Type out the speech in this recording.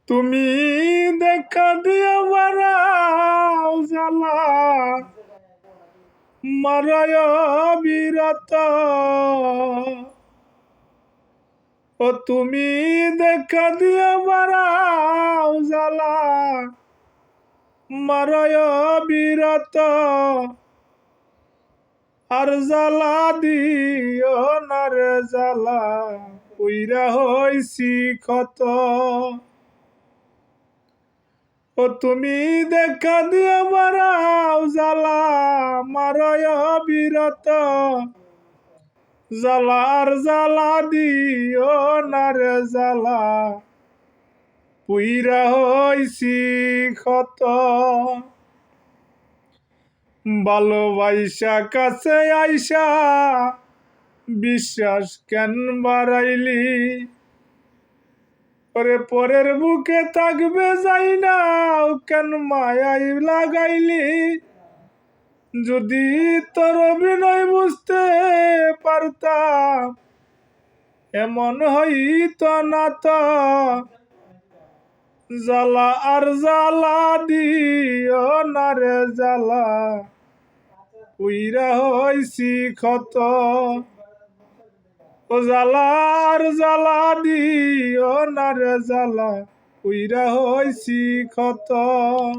তুমি দেখা দিয়া বারাও জ্বালা মারায় বিরত। ও তুমি দেখা দিয়া বারাও জ্বালা মারায় বিরত। আর জ্বালা দিও না রে জ্বালা কইরা হইছি ক্ষত। ও তুমি দেখা দিয়া বারাও জ্বালা মারায় বিরত। জ্বালা আর জ্বালা দিও না রে জ্বালা পুইরা হইছি ক্ষত। ভালোবাসা কাছে আইসা বিশ্বাস কেন বাড়াইলি। ওরে পরের বুকে থাকবে যাই না কেন মায়াই লাগাইলি। যদি তোর অভিনয় বুঝতে পারতাম এমন হইতো না তো। জ্বালা আর জ্বালা দিও না রে জ্বালা উইরা হইছি ক্ষত। ও জ্বালা আর জ্বালা দিও না রে জ্বালা উইরা হইছি ক্ষত।